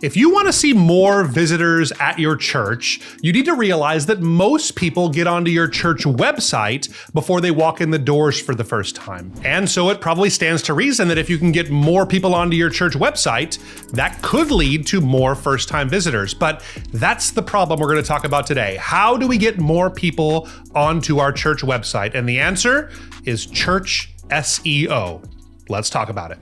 If you want to see more visitors at your church, you need to realize that most people get onto your church website before they walk in the doors for the first time. And so it probably stands to reason that if you can get more people onto your church website, that could lead to more first-time visitors. But that's the problem we're going to talk about today. How do we get more people onto our church website? And the answer is Church SEO. Let's talk about it.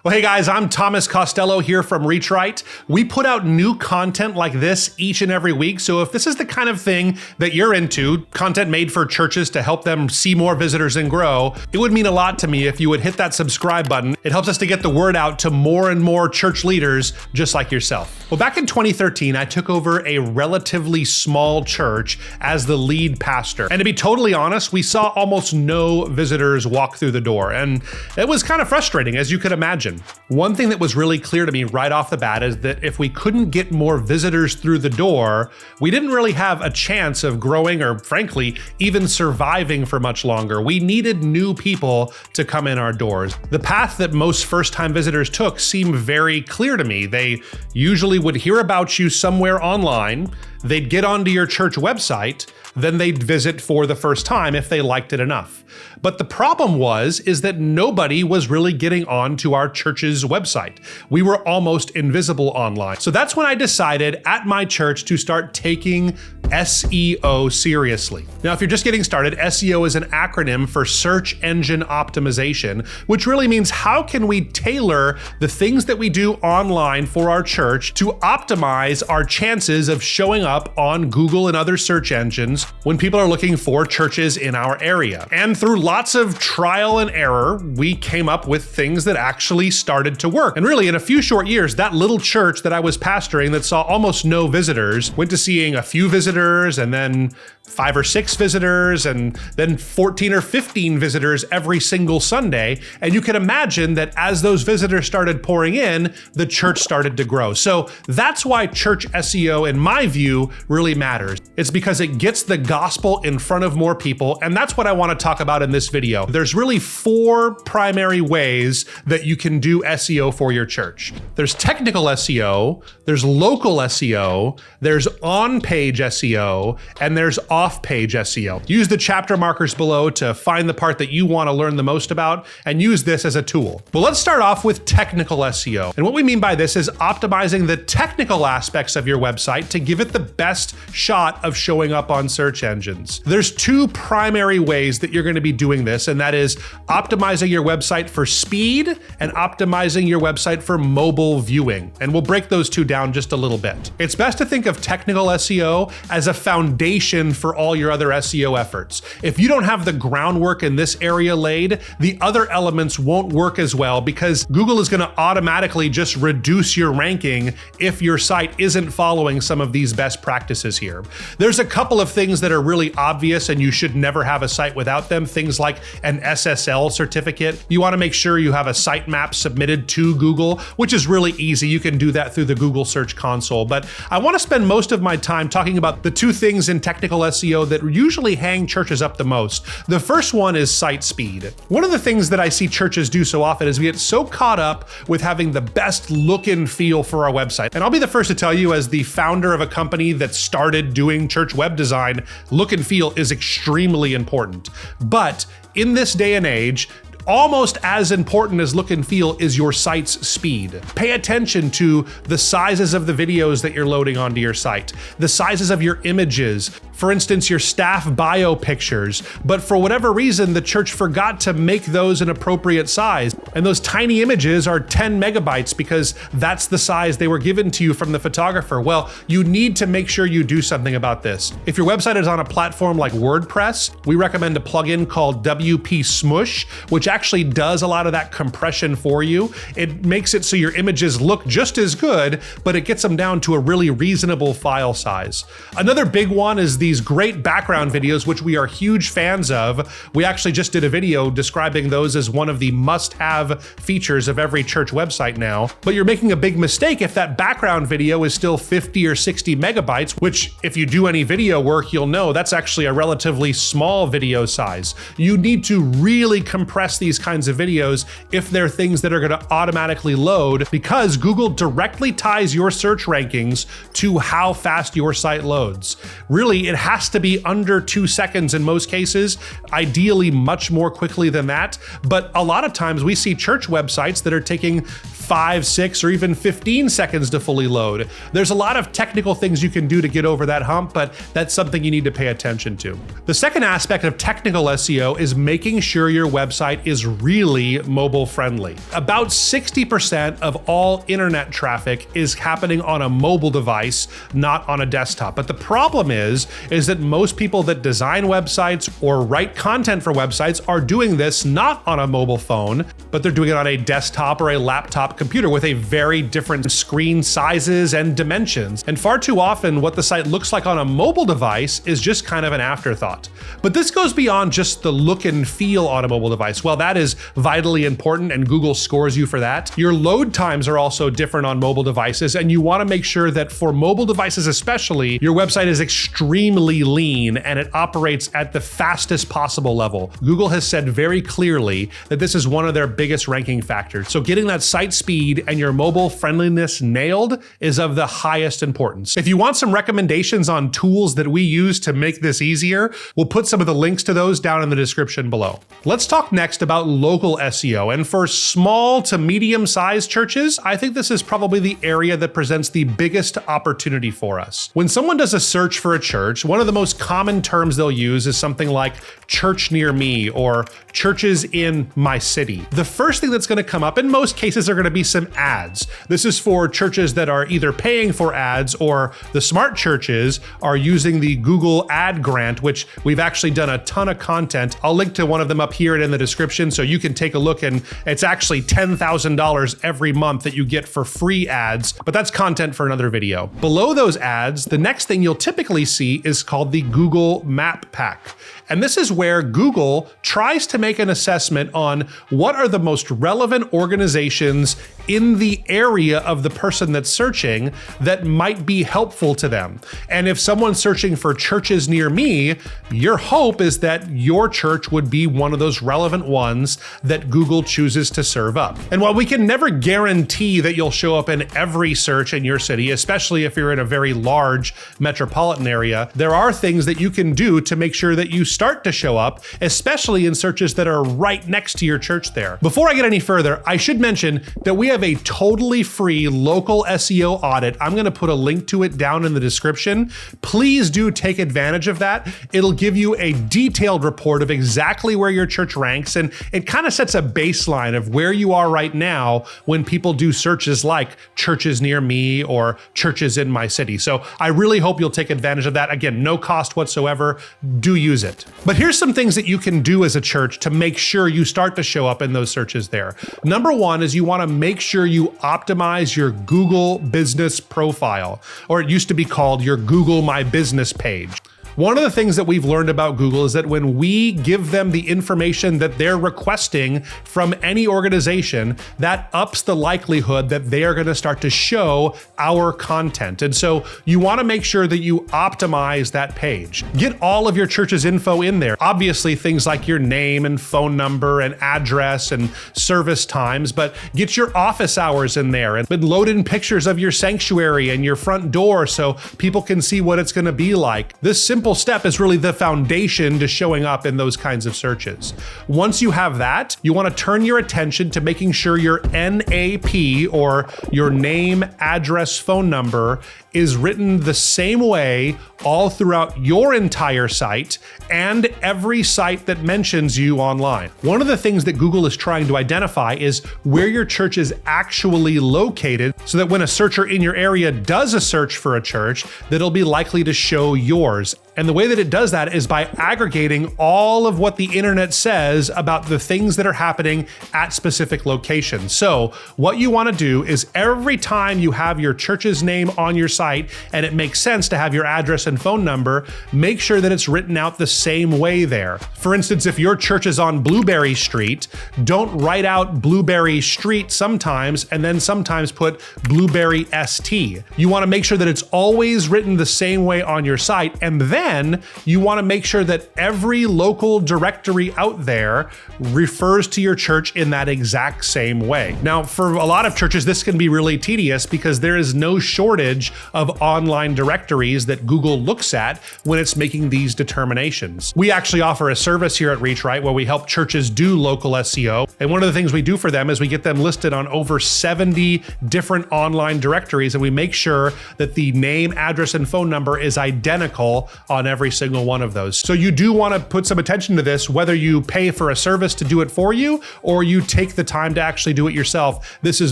Well, hey guys, I'm Thomas Costello here from REACHRIGHT. We put out new content like this each and every week. So if this is the kind of thing that you're into, content made for churches to help them see more visitors and grow, it would mean a lot to me if you would hit that subscribe button. It helps us to get the word out to more and more church leaders just like yourself. Well, back in 2013, I took over a relatively small church as the lead pastor. And to be totally honest, we saw almost no visitors walk through the door. And it was kind of frustrating, as you could imagine. One thing that was really clear to me right off the bat is that if we couldn't get more visitors through the door, we didn't really have a chance of growing or, frankly, even surviving for much longer. We needed new people to come in our doors. The path that most first-time visitors took seemed very clear to me. They usually would hear about you somewhere online, they'd get onto your church website, then they'd visit for the first time if they liked it enough. But the problem is that nobody was really getting onto our church's website. We were almost invisible online. So that's when I decided at my church to start taking SEO seriously. Now, if you're just getting started, SEO is an acronym for search engine optimization, which really means how can we tailor the things that we do online for our church to optimize our chances of showing up on Google and other search engines when people are looking for churches in our area. And through lots of trial and error, we came up with things that actually started to work. And really, in a few short years, that little church that I was pastoring that saw almost no visitors went to seeing a few visitors and then 5 or 6 visitors and then 14 or 15 visitors every single Sunday. And you can imagine that as those visitors started pouring in, the church started to grow. So that's why Church SEO, in my view, really matters. It's because it gets the gospel in front of more people. And that's what I want to talk about in this video. There's really 4 primary ways that you can do SEO for your church. There's technical SEO, there's local SEO, there's on-page SEO, and there's off-page SEO. Use the chapter markers below to find the part that you want to learn the most about and use this as a tool. Well, let's start off with technical SEO. And what we mean by this is optimizing the technical aspects of your website to give it the best shot of showing up on search engines. There's 2 primary ways that you're going to be doing this, and that is optimizing your website for speed and optimizing your website for mobile viewing. And we'll break those 2 down just a little bit. It's best to think of technical SEO as a foundation for all your other SEO efforts. If you don't have the groundwork in this area laid, the other elements won't work as well because Google is going to automatically just reduce your ranking if your site isn't following some of these best practices here. There's a couple of things that are really obvious and you should never have a site without them. Things like an SSL certificate. You want to make sure you have a sitemap submitted to Google, which is really easy. You can do that through the Google Search Console. But I want to spend most of my time talking about the 2 things in technical SEO that usually hang churches up the most. The first one is site speed. One of the things that I see churches do so often is we get so caught up with having the best look and feel for our website. And I'll be the first to tell you, as the founder of a company that started doing church web design, look and feel is extremely important. But in this day and age, almost as important as look and feel is your site's speed. Pay attention to the sizes of the videos that you're loading onto your site, the sizes of your images, for instance, your staff bio pictures, but for whatever reason, the church forgot to make those an appropriate size. And those tiny images are 10 megabytes because that's the size they were given to you from the photographer. Well, you need to make sure you do something about this. If your website is on a platform like WordPress, we recommend a plugin called WP Smush, which actually does a lot of that compression for you. It makes it so your images look just as good, but it gets them down to a really reasonable file size. Another big one is the these great background videos, which we are huge fans of. We actually just did a video describing those as one of the must-have features of every church website now. But you're making a big mistake if that background video is still 50 or 60 megabytes, which if you do any video work, you'll know that's actually a relatively small video size. You need to really compress these kinds of videos if they're things that are going to automatically load, because Google directly ties your search rankings to how fast your site loads. Really, it has to be under 2 seconds in most cases, ideally much more quickly than that. But a lot of times we see church websites that are taking 5, 6, or even 15 seconds to fully load. There's a lot of technical things you can do to get over that hump, but that's something you need to pay attention to. The second aspect of technical SEO is making sure your website is really mobile friendly. About 60% of all internet traffic is happening on a mobile device, not on a desktop. But the problem is that most people that design websites or write content for websites are doing this not on a mobile phone, but they're doing it on a desktop or a laptop computer with a very different screen sizes and dimensions. And far too often, what the site looks like on a mobile device is just kind of an afterthought. But this goes beyond just the look and feel on a mobile device. Well, that is vitally important and Google scores you for that. Your load times are also different on mobile devices, and you want to make sure that for mobile devices especially, your website is extremely lean and it operates at the fastest possible level. Google has said very clearly that this is one of their biggest ranking factors. So getting that site speed and your mobile friendliness nailed is of the highest importance. If you want some recommendations on tools that we use to make this easier, we'll put some of the links to those down in the description below. Let's talk next about local SEO. And for small to medium-sized churches, I think this is probably the area that presents the biggest opportunity for us. When someone does a search for a church, one of the most common terms they'll use is something like church near me or churches in my city. The first thing that's going to come up in most cases are going to be some ads. This is for churches that are either paying for ads, or the smart churches are using the Google ad grant, which we've actually done a ton of content. I'll link to one of them up here and in the description so you can take a look, and it's actually $10,000 every month that you get for free ads, but that's content for another video. Below those ads, the next thing you'll typically see is called the Google Map Pack. And this is where Google tries to make an assessment on what are the most relevant organizations in the area of the person that's searching that might be helpful to them. And if someone's searching for churches near me, your hope is that your church would be one of those relevant ones that Google chooses to serve up. And while we can never guarantee that you'll show up in every search in your city, especially if you're in a very large metropolitan area, there are things that you can do to make sure that you start to show up, especially in searches that are right next to your church there. Before I get any further, I should mention that we have a totally free local SEO audit. I'm going to put a link to it down in the description. Please do take advantage of that. It'll give you a detailed report of exactly where your church ranks, and it kind of sets a baseline of where you are right now when people do searches like churches near me or churches in my city. So I really hope you'll take advantage of that. Again, no cost whatsoever. Do use it. But here's some things that you can do as a church to make sure you start to show up in those searches there. Number one is you want to make sure you optimize your Google business profile, or it used to be called your Google My Business page. One of the things that we've learned about Google is that when we give them the information that they're requesting from any organization, that ups the likelihood that they are going to start to show our content. And so you want to make sure that you optimize that page. Get all of your church's info in there. Obviously, things like your name and phone number and address and service times, but get your office hours in there and load in pictures of your sanctuary and your front door so people can see what it's going to be like. This simple step is really the foundation to showing up in those kinds of searches. Once you have that, you want to turn your attention to making sure your NAP, or your name, address, phone number, is written the same way all throughout your entire site and every site that mentions you online. One of the things that Google is trying to identify is where your church is actually located, so that when a searcher in your area does a search for a church, that it'll be likely to show yours. And the way that it does that is by aggregating all of what the internet says about the things that are happening at specific locations. So what you want to do is every time you have your church's name on your site and it makes sense to have your address and phone number, make sure that it's written out the same way there. For instance, if your church is on Blueberry Street, don't write out Blueberry Street sometimes and then sometimes put Blueberry ST. You want to make sure that it's always written the same way on your site, and then you want to make sure that every local directory out there refers to your church in that exact same way. Now, for a lot of churches, this can be really tedious because there is no shortage of online directories that Google looks at when it's making these determinations. We actually offer a service here at REACHRIGHT where we help churches do local SEO. And one of the things we do for them is we get them listed on over 70 different online directories, and we make sure that the name, address, and phone number is identical on every single one of those. So you do want to put some attention to this, whether you pay for a service to do it for you or you take the time to actually do it yourself. This is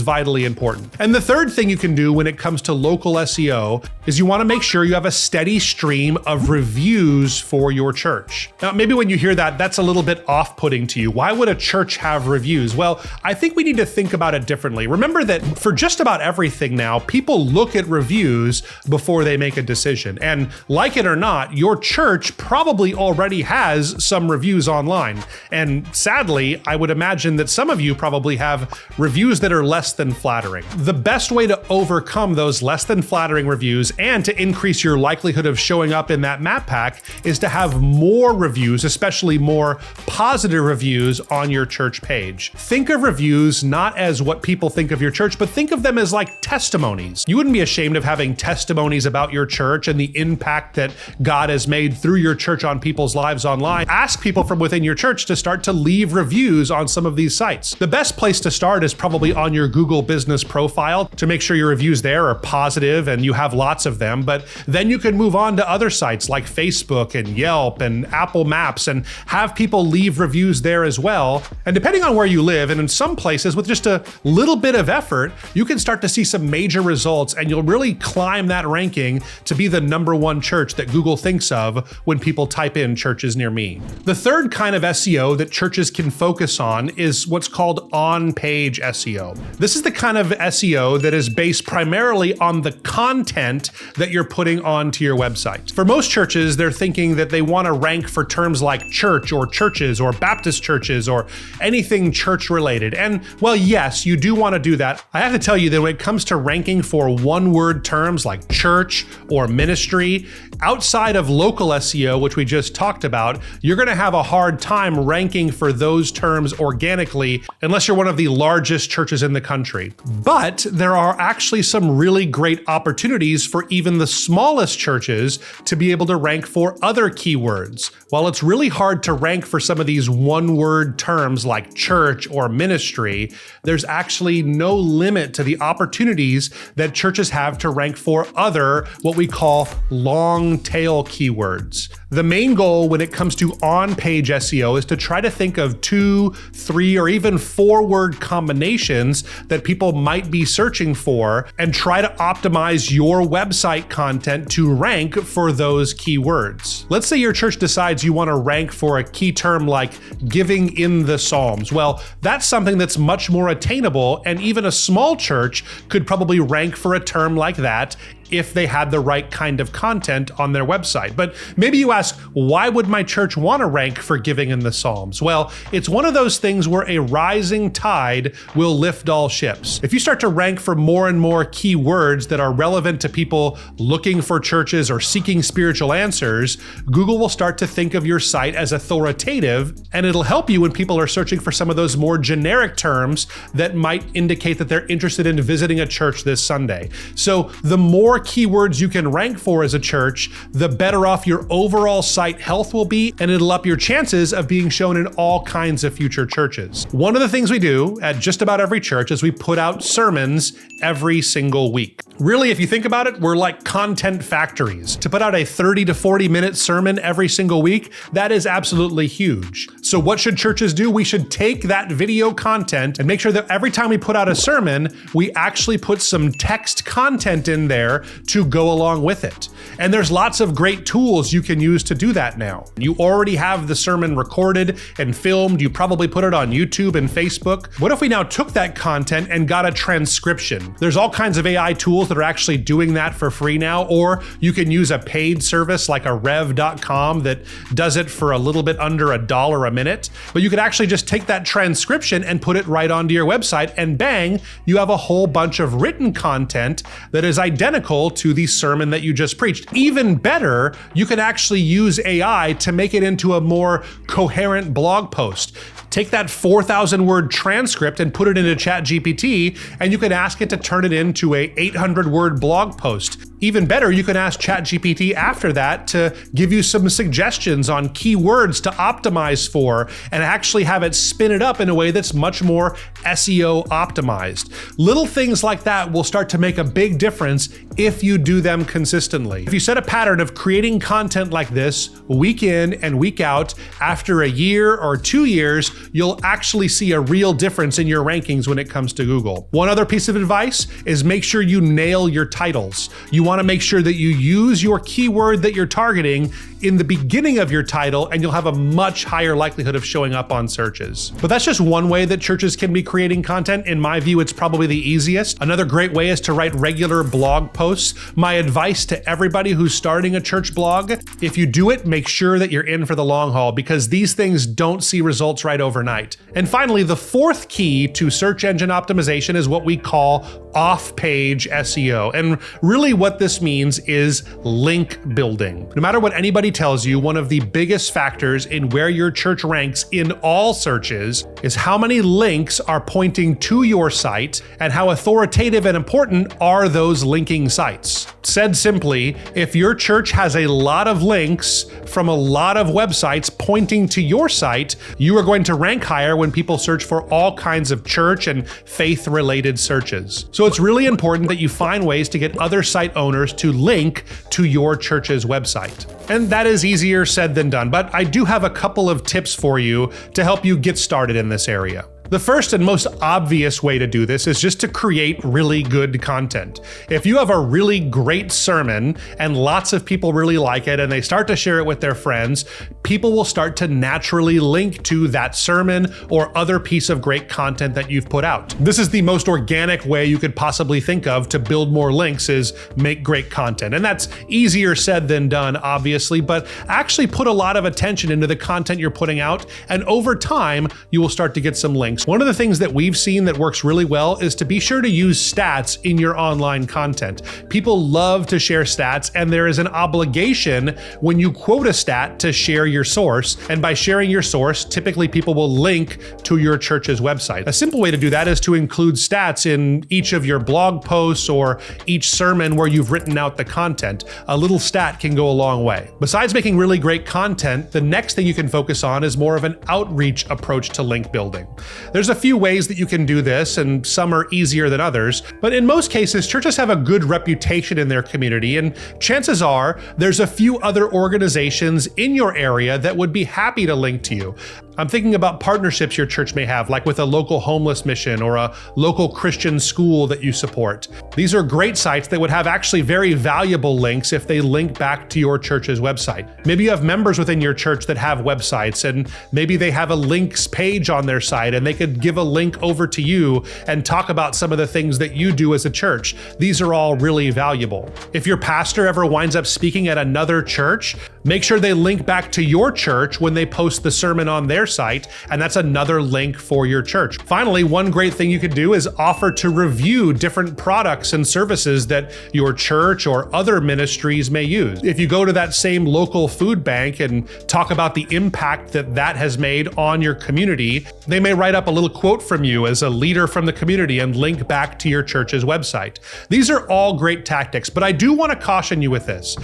vitally important. And the third thing you can do when it comes to local SEO is you want to make sure you have a steady stream of reviews for your church. Now, maybe when you hear that, that's a little bit off-putting to you. Why would a church have reviews? Well, I think we need to think about it differently. Remember that for just about everything now, people look at reviews before they make a decision. And like it or not, your church probably already has some reviews online. And sadly, I would imagine that some of you probably have reviews that are less than flattering. The best way to overcome those less than flattering reviews and to increase your likelihood of showing up in that map pack is to have more reviews, especially more positive reviews on your church page. Think of reviews not as what people think of your church, but think of them as like testimonies. You wouldn't be ashamed of having testimonies about your church and the impact that God has made through your church on people's lives online. Ask people from within your church to start to leave reviews on some of these sites. The best place to start is probably on your Google business profile to make sure your reviews there are positive and you have lots of them, but then you can move on to other sites like Facebook and Yelp and Apple Maps and have people leave reviews there as well. And depending on where you live, and in some places with just a little bit of effort, you can start to see some major results and you'll really climb that ranking to be the #1 church that Google thinks of when people type in churches near me. The third kind of SEO that churches can focus on is what's called on-page SEO. This is the kind of SEO that is based primarily on the content that you're putting onto your website. For most churches, they're thinking that they want to rank for terms like church or churches or Baptist churches or anything church related. And well, yes, you do want to do that. I have to tell you that when it comes to ranking for one-word terms like church or ministry, outside of local SEO, which we just talked about, you're going to have a hard time ranking for those terms organically unless you're one of the largest churches in the country. But there are actually some really great opportunities for even the smallest churches to be able to rank for other keywords. While it's really hard to rank for some of these one-word terms like church or ministry, there's actually no limit to the opportunities that churches have to rank for other, what we call long tail keywords. The main goal when it comes to on-page SEO is to try to think of 2, 3, or even 4-word combinations that people might be searching for and try to optimize your website content to rank for those keywords. Let's say your church decides you want to rank for a key term like giving in the Psalms. Well, that's something that's much more attainable, and even a small church could probably rank for a term like that if they had the right kind of content on their website. But maybe you ask, why would my church want to rank for giving in the Psalms? Well, it's one of those things where a rising tide will lift all ships. If you start to rank for more and more keywords that are relevant to people looking for churches or seeking spiritual answers, Google will start to think of your site as authoritative, and it'll help you when people are searching for some of those more generic terms that might indicate that they're interested in visiting a church this Sunday. So the more keywords you can rank for as a church, the better off your overall site health will be, and it'll up your chances of being shown in all kinds of future churches. One of the things we do at just about every church is we put out sermons every single week. Really, if you think about it, we're like content factories. To put out a 30 to 40 minute sermon every single week, that is absolutely huge. So what should churches do? We should take that video content and make sure that every time we put out a sermon, we actually put some text content in there to go along with it. And there's lots of great tools you can use to do that now. You already have the sermon recorded and filmed. You probably put it on YouTube and Facebook. What if we now took that content and got a transcription? There's all kinds of AI tools that are actually doing that for free now, or you can use a paid service like a rev.com that does it for a little bit under $1 a minute. But you could actually just take that transcription and put it right onto your website, and bang, you have a whole bunch of written content that is identical to the sermon that you just preached. Even better, you can actually use AI to make it into a more coherent blog post. Take that 4,000 word transcript and put it into ChatGPT, and you can ask it to turn it into a 800 word blog post. Even better, you can ask ChatGPT after that to give you some suggestions on keywords to optimize for, and actually have it spin it up in a way that's much more SEO optimized. Little things like that will start to make a big difference if you do them consistently. If you set a pattern of creating content like this week in and week out, after a year or 2 years, you'll actually see a real difference in your rankings when it comes to Google. One other piece of advice is make sure you nail your titles. You want to make sure that you use your keyword that you're targeting in the beginning of your title, and you'll have a much higher likelihood of showing up on searches. But that's just one way that churches can be creating content. In my view, it's probably the easiest. Another great way is to write regular blog posts. My advice to everybody who's starting a church blog, if you do it, make sure that you're in for the long haul, because these things don't see results right overnight. And finally, the fourth key to search engine optimization is what we call off-page SEO. And really what this means is link building. No matter what anybody tells you, one of the biggest factors in where your church ranks in all searches is how many links are pointing to your site and how authoritative and important are those linking sites. Said simply, if your church has a lot of links from a lot of websites pointing to your site, you are going to rank higher when people search for all kinds of church and faith-related searches. So it's really important that you find ways to get other site owners to link to your church's website. And that is easier said than done, but I do have a couple of tips for you to help you get started in this area. The first and most obvious way to do this is just to create really good content. If you have a really great sermon and lots of people really like it and they start to share it with their friends, people will start to naturally link to that sermon or other piece of great content that you've put out. This is the most organic way you could possibly think of to build more links, is make great content. And that's easier said than done, obviously, but actually put a lot of attention into the content you're putting out, and over time, you will start to get some links. One of the things that we've seen that works really well is to be sure to use stats in your online content. People love to share stats, and there is an obligation when you quote a stat to share your source. And by sharing your source, typically people will link to your church's website. A simple way to do that is to include stats in each of your blog posts or each sermon where you've written out the content. A little stat can go a long way. Besides making really great content, the next thing you can focus on is more of an outreach approach to link building. There's a few ways that you can do this, and some are easier than others, but in most cases, churches have a good reputation in their community, and chances are there's a few other organizations in your area that would be happy to link to you. I'm thinking about partnerships your church may have, like with a local homeless mission or a local Christian school that you support. These are great sites that would have actually very valuable links if they link back to your church's website. Maybe you have members within your church that have websites, and maybe they have a links page on their site, and they could give a link over to you and talk about some of the things that you do as a church. These are all really valuable. If your pastor ever winds up speaking at another church, make sure they link back to your church when they post the sermon on their site, and that's another link for your church. Finally, one great thing you could do is offer to review different products and services that your church or other ministries may use. If you go to that same local food bank and talk about the impact that that has made on your community, they may write up a little quote from you as a leader from the community and link back to your church's website. These are all great tactics, but I do want to caution you with this.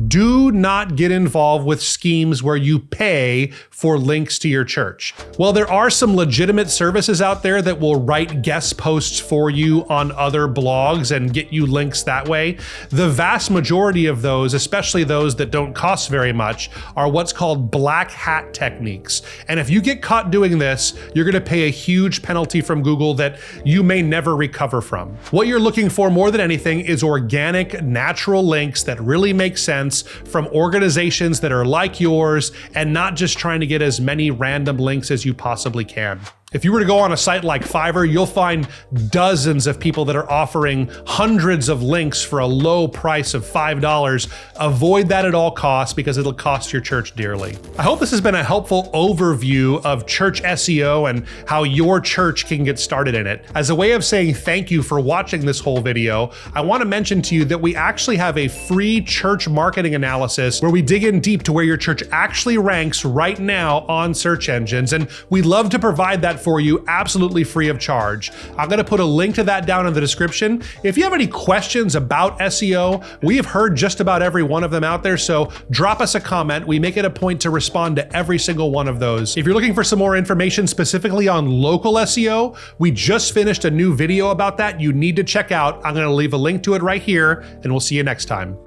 Do not get involved involved with schemes where you pay for links to your church. Well, there are some legitimate services out there that will write guest posts for you on other blogs and get you links that way. The vast majority of those, especially those that don't cost very much, are what's called black hat techniques. And if you get caught doing this, you're going to pay a huge penalty from Google that you may never recover from. What you're looking for more than anything is organic, natural links that really make sense from organizations that are like yours and not just trying to get as many random links as you possibly can. If you were to go on a site like Fiverr, you'll find dozens of people that are offering hundreds of links for a low price of $5. Avoid that at all costs because it'll cost your church dearly. I hope this has been a helpful overview of Church SEO and how your church can get started in it. As a way of saying thank you for watching this whole video, I want to mention to you that we actually have a free church marketing analysis where we dig in deep to where your church actually ranks right now on search engines, and we'd love to provide that for you absolutely free of charge. I'm going to put a link to that down in the description. If you have any questions about SEO, we have heard just about every one of them out there, so drop us a comment. We make it a point to respond to every single one of those. If you're looking for some more information specifically on local SEO, we just finished a new video about that you need to check out. I'm going to leave a link to it right here, and we'll see you next time.